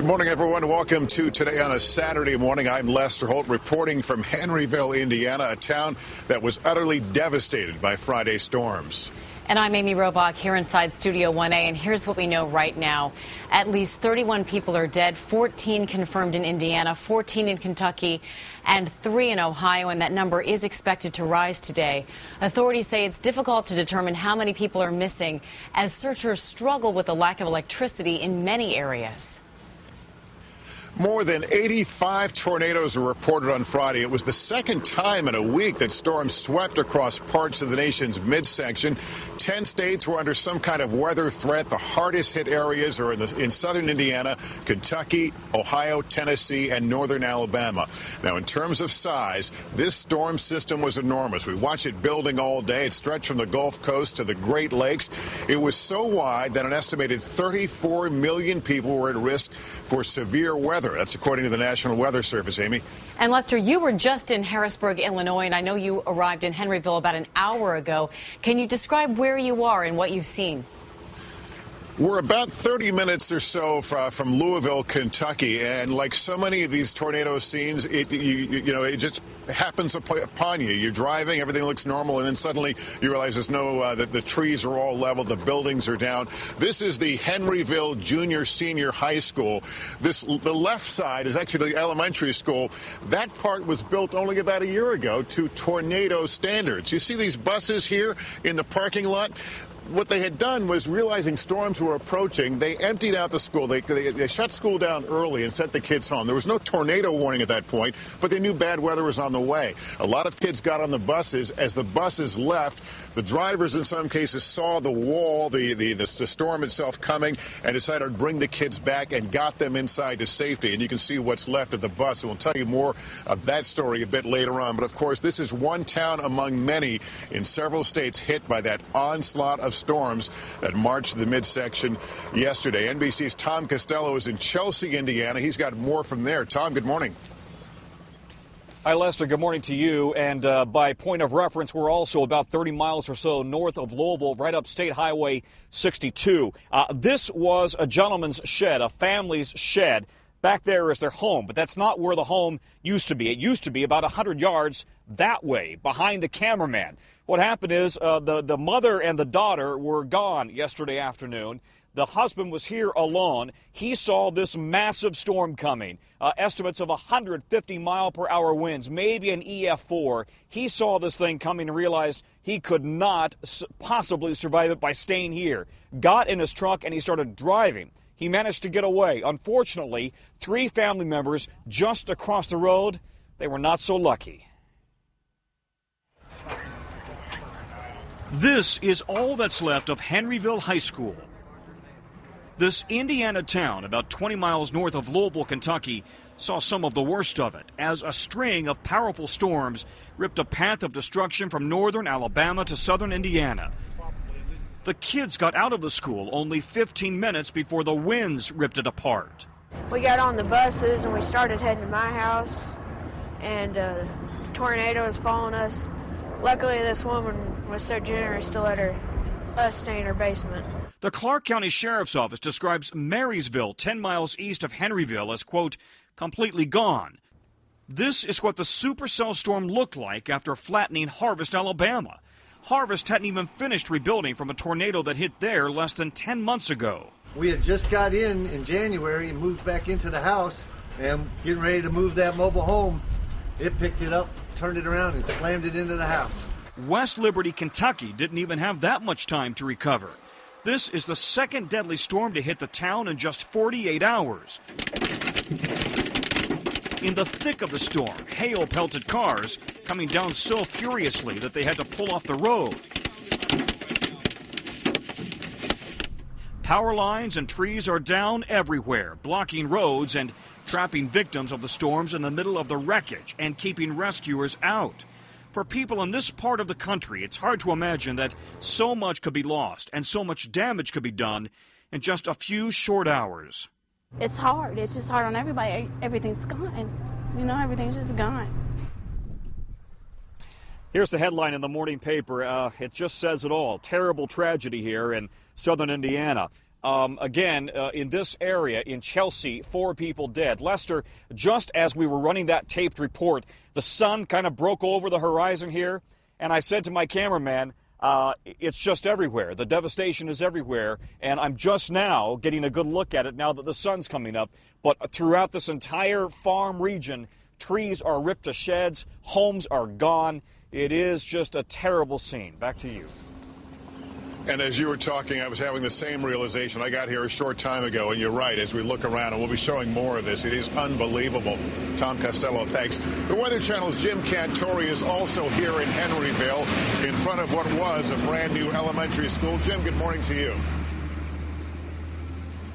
Good morning, everyone. Welcome to Today on a Saturday morning. I'm Lester Holt reporting from Henryville, Indiana, a town that was utterly devastated by Friday's storms. And I'm Amy Robach here inside Studio 1A, and here's what we know right now. At least 31 people are dead, 14 confirmed in Indiana, 14 in Kentucky, and 3 in Ohio, and that number is expected to rise today. Authorities say it's difficult to determine how many people are missing as searchers struggle with the lack of electricity in many areas. More than 85 tornadoes were reported on Friday. It was the second time in a week that storms swept across parts of the nation's midsection. 10 states were under some kind of weather threat. The hardest hit areas are in southern Indiana, Kentucky, Ohio, Tennessee, and northern Alabama. Now, in terms of size, this storm system was enormous. We watched it building all day. It stretched from the Gulf Coast to the Great Lakes. It was so wide that an estimated 34 million people were at risk for severe weather. That's according to the National Weather Service, Amy. And Lester, you were just in Harrisburg, Illinois, and I know you arrived in Henryville about an hour ago. Can you describe where you are and what you've seen? We're about 30 minutes or so from Louisville, Kentucky, and like so many of these tornado scenes, it just happens upon you. You're driving, everything looks normal, and then suddenly you realize there's no that the trees are all level, the buildings are down. This is the Henryville Junior-Senior High School. The left side is actually the elementary school. That part was built only about a year ago to tornado standards. You see these buses here in the parking lot? What they had done was, realizing storms were approaching, they emptied out the school. They shut school down early and sent the kids home. There was no tornado warning at that point, but they knew bad weather was on the way. A lot of kids got on the buses. As the buses left, the drivers in some cases saw the wall, the storm itself coming, and decided to bring the kids back and got them inside to safety. And you can see what's left of the bus. And we'll tell you more of that story a bit later on. But of course, this is one town among many in several states hit by that onslaught of storms that marched the midsection yesterday. NBC's Tom Costello is in Chelsea, Indiana. He's got more from there. Tom, good morning. Hi, Lester. Good morning to you. And by point of reference, we're also about 30 miles or so north of Louisville, right up State Highway 62. This was a gentleman's shed, a family's shed. Back there is their home, but that's not where the home used to be. It used to be about 100 yards that way, behind the cameraman. What happened is the mother and the daughter were gone yesterday afternoon. The husband was here alone. He saw this massive storm coming, estimates of 150-mile-per-hour winds, maybe an EF4. He saw this thing coming and realized he could not possibly survive it by staying here. Got in his truck and he started driving. He managed to get away. Unfortunately, 3 family members just across the road, they were not so lucky. This is all that's left of Henryville High School. This Indiana town, about 20 miles north of Louisville, Kentucky, saw some of the worst of it as a string of powerful storms ripped a path of destruction from northern Alabama to southern Indiana. The kids got out of the school only 15 minutes before the winds ripped it apart. We got on the buses and we started heading to my house, and the tornado was following us. Luckily, this woman was so generous to let us stay in her basement. The Clark County Sheriff's Office describes Marysville, 10 miles east of Henryville, as, quote, completely gone. This is what the supercell storm looked like after flattening Harvest, Alabama. Harvest hadn't even finished rebuilding from a tornado that hit there less than 10 months ago. We had just got in January and moved back into the house and getting ready to move that mobile home. It picked it up, turned it around, and slammed it into the house. West Liberty, Kentucky didn't even have that much time to recover. This is the second deadly storm to hit the town in just 48 hours. In the thick of the storm, hail pelted cars, coming down so furiously that they had to pull off the road. Power lines and trees are down everywhere, blocking roads and trapping victims of the storms in the middle of the wreckage and keeping rescuers out. For people in this part of the country, it's hard to imagine that so much could be lost and so much damage could be done in just a few short hours. It's hard. It's just hard on everybody. Everything's gone. You know, everything's just gone. Here's the headline in the morning paper. It just says it all. Terrible tragedy here in southern Indiana. Again, in this area, in Chelsea, 4 people dead. Lester, just as we were running that taped report, the sun kind of broke over the horizon here, and I said to my cameraman, it's just everywhere. The devastation is everywhere, and I'm just now getting a good look at it now that the sun's coming up. But throughout this entire farm region, trees are ripped to shreds, homes are gone. It is just a terrible scene. Back to you. And as you were talking, I was having the same realization. I got here a short time ago, and you're right, as we look around, and we'll be showing more of this. It is unbelievable. Tom Costello, thanks. The Weather Channel's Jim Cantore is also here in Henryville in front of what was a brand-new elementary school. Jim, good morning to you.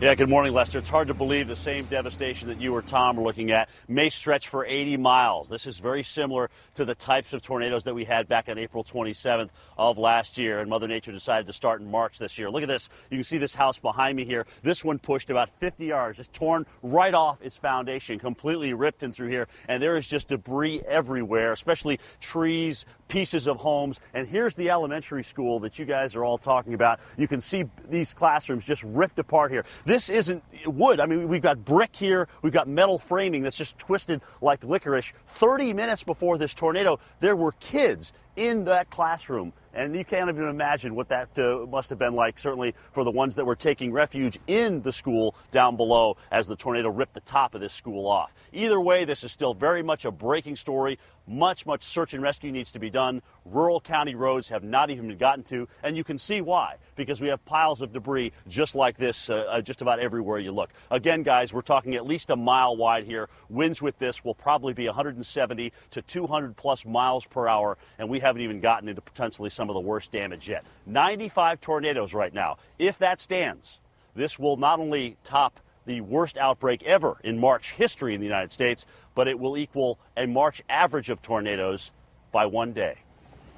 Yeah, good morning, Lester. It's hard to believe the same devastation that you or Tom are looking at may stretch for 80 miles. This is very similar to the types of tornadoes that we had back on April 27th of last year, and Mother Nature decided to start in March this year. Look at this. You can see this house behind me here. This one pushed about 50 yards, just torn right off its foundation, completely ripped in through here, and there is just debris everywhere, especially trees, pieces of homes. And here's the elementary school that you guys are all talking about. You can see these classrooms just ripped apart here. This isn't wood. I mean, we've got brick here. We've got metal framing that's just twisted like licorice. 30 minutes before this tornado, there were kids in that classroom. And you can't even imagine what that must have been like, certainly for the ones that were taking refuge in the school down below as the tornado ripped the top of this school off. Either way, this is still very much a breaking story. Much search and rescue needs to be done. Rural county roads have not even been gotten to, and you can see why, because we have piles of debris just like this just about everywhere you look. Again, guys, we're talking at least a mile wide here. Winds with this will probably be 170 to 200 plus miles per hour, and we haven't even gotten into potentially some of the worst damage yet. 95 tornadoes right now. If that stands, this will not only top the worst outbreak ever in March history in the United States, but it will equal a March average of tornadoes by one day.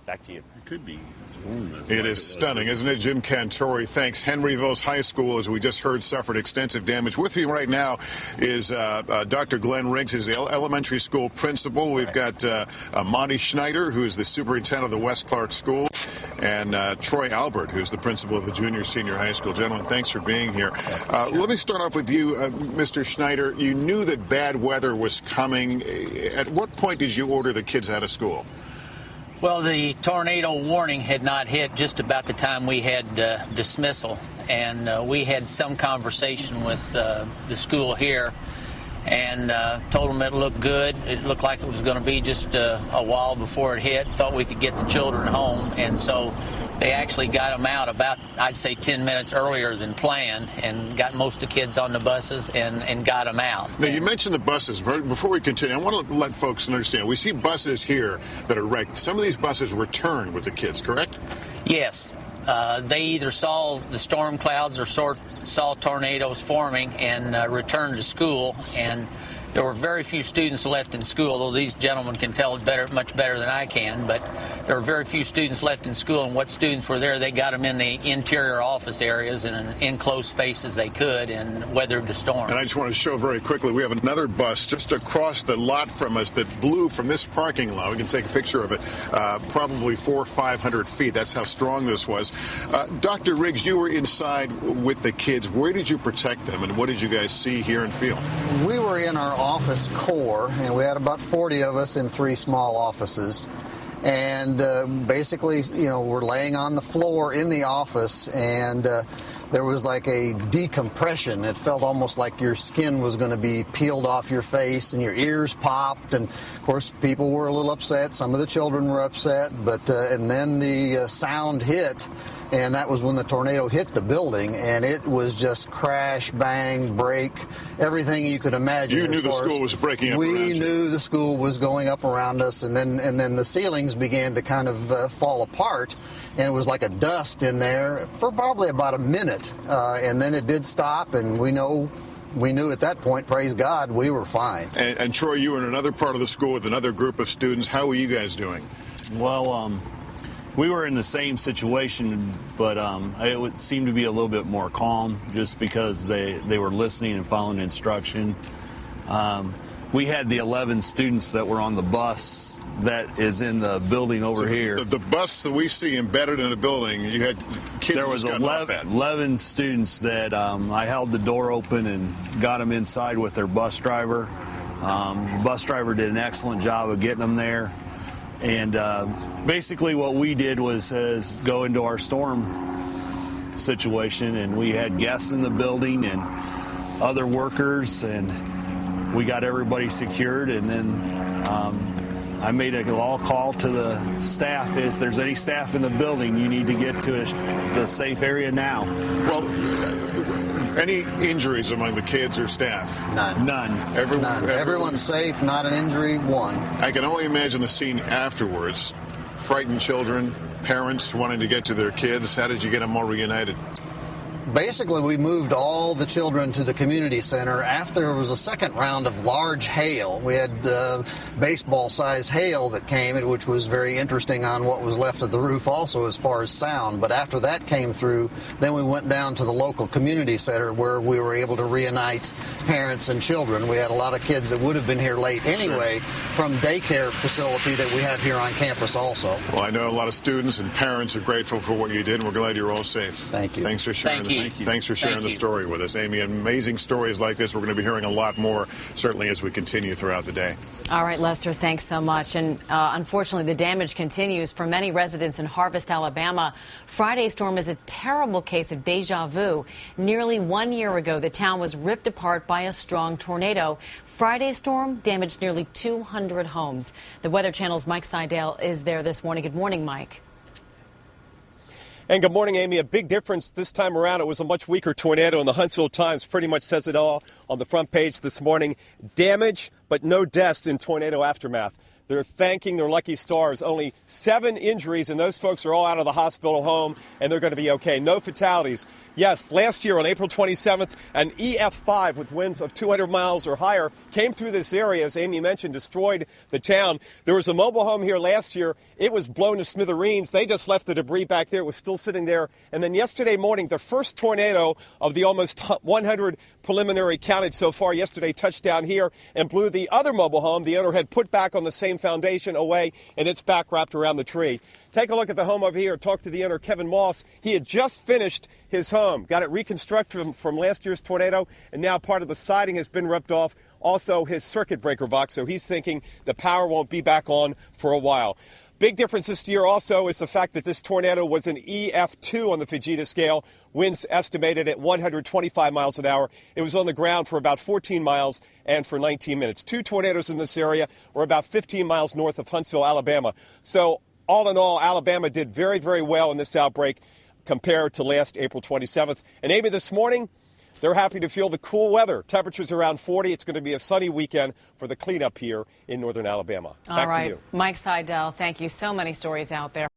Back to you. It could be. It is stunning, isn't it? Jim Cantore, thanks. Henryville's high school, as we just heard, suffered extensive damage. With you right now is Dr. Glenn Riggs, who's the elementary school principal. We've got Monty Schneider, who is the superintendent of the West Clark School, and Troy Albert, who's the principal of the junior-senior high school. Gentlemen, thanks for being here. Let me start off with you, Mr. Schneider. You knew that bad weather was coming. At what point did you order the kids out of school? Well, the tornado warning had not hit just about the time we had dismissal, and we had some conversation with the school here and told them it looked good. It looked like it was going to be just a while before it hit. Thought we could get the children home, and so they actually got them out about, I'd say, 10 minutes earlier than planned, and got most of the kids on the buses and got them out. Now, you mentioned the buses. Before we continue, I want to let folks understand. We see buses here that are wrecked. Some of these buses returned with the kids, correct? Yes. They either saw the storm clouds or saw tornadoes forming and returned to school. And there were very few students left in school, although these gentlemen can tell it much better than I can. But there were very few students left in school, and what students were there, they got them in the interior office areas and in enclosed spaces they could, and weathered the storm. And I just want to show very quickly, we have another bus just across the lot from us that blew from this parking lot. We can take a picture of it, probably 400 or 500 feet. That's how strong this was. Dr. Riggs, you were inside with the kids. Where did you protect them, and what did you guys see, hear, and feel? We were in our office core, and we had about 40 of us in 3 small offices. And basically, we're laying on the floor in the office, and there was like a decompression. It felt almost like your skin was going to be peeled off your face, and your ears popped. And of course, people were a little upset. Some of the children were upset, but and then the sound hit. And that was when the tornado hit the building, and it was just crash, bang, break, everything you could imagine. You knew the school was breaking up around you. We knew the school was going up around us, and then the ceilings began to kind of fall apart, and it was like a dust in there for probably about a minute, and then it did stop, and we knew at that point, praise God, we were fine. And Troy, you were in another part of the school with another group of students. How were you guys doing? Well, we were in the same situation, but it seemed to be a little bit more calm just because they were listening and following instruction. we had the 11 students that were on the bus that is in the building over here. The bus that we see embedded in a building, you had kids. There was 11 students that I held the door open and got them inside with their bus driver. The bus driver did an excellent job of getting them there. And basically what we did was go into our storm situation, and we had guests in the building and other workers, and we got everybody secured. And then I made a all call to the staff. If there's any staff in the building, you need to get to the safe area now. Well, any injuries among the kids or staff? None. Everyone's safe, not an injury, one. I can only imagine the scene afterwards. Frightened children, parents wanting to get to their kids. How did you get them all reunited? Basically, we moved all the children to the community center after there was a second round of large hail. We had baseball-sized hail that came, which was very interesting on what was left of the roof also as far as sound. But after that came through, then we went down to the local community center where we were able to reunite parents and children. We had a lot of kids that would have been here late anyway from daycare facility that we have here on campus also. Well, I know a lot of students and parents are grateful for what you did, and we're glad you're all safe. Thank you. Thanks for sharing this. Thanks for sharing the story with us, Amy. Amazing stories like this. We're going to be hearing a lot more, certainly as we continue throughout the day. All right, Lester, thanks so much. And unfortunately, the damage continues for many residents in Harvest, Alabama. Friday's storm is a terrible case of deja vu. Nearly 1 year ago, the town was ripped apart by a strong tornado. Friday's storm damaged nearly 200 homes. The Weather Channel's Mike Seidel is there this morning. Good morning, Mike. And good morning, Amy. A big difference this time around. It was a much weaker tornado, and the Huntsville Times pretty much says it all on the front page this morning. Damage, but no deaths in tornado aftermath. They're thanking their lucky stars. Only 7 injuries, and those folks are all out of the hospital home, and they're going to be okay. No fatalities. Yes, last year on April 27th, an EF5 with winds of 200 miles or higher came through this area, as Amy mentioned, destroyed the town. There was a mobile home here last year. It was blown to smithereens. They just left the debris back there. It was still sitting there. And then yesterday morning, the first tornado of the almost 100 preliminary counted so far yesterday touched down here and blew the other mobile home the owner had put back on the same foundation away, and it's back wrapped around the tree. Take a look at the home over here. Talk to the owner, Kevin Moss. He had just finished his home, got it reconstructed from last year's tornado, and now part of the siding has been ripped off. Also, his circuit breaker box, so he's thinking the power won't be back on for a while. Big difference this year also is the fact that this tornado was an EF2 on the Fujita scale, winds estimated at 125 miles an hour. It was on the ground for about 14 miles and for 19 minutes. 2 tornadoes in this area were about 15 miles north of Huntsville, Alabama. So all in all, Alabama did very, very well in this outbreak compared to last April 27th. And Amy, this morning, they're happy to feel the cool weather. Temperatures around 40. It's going to be a sunny weekend for the cleanup here in northern Alabama. Back to you. Mike Seidel, thank you. So many stories out there.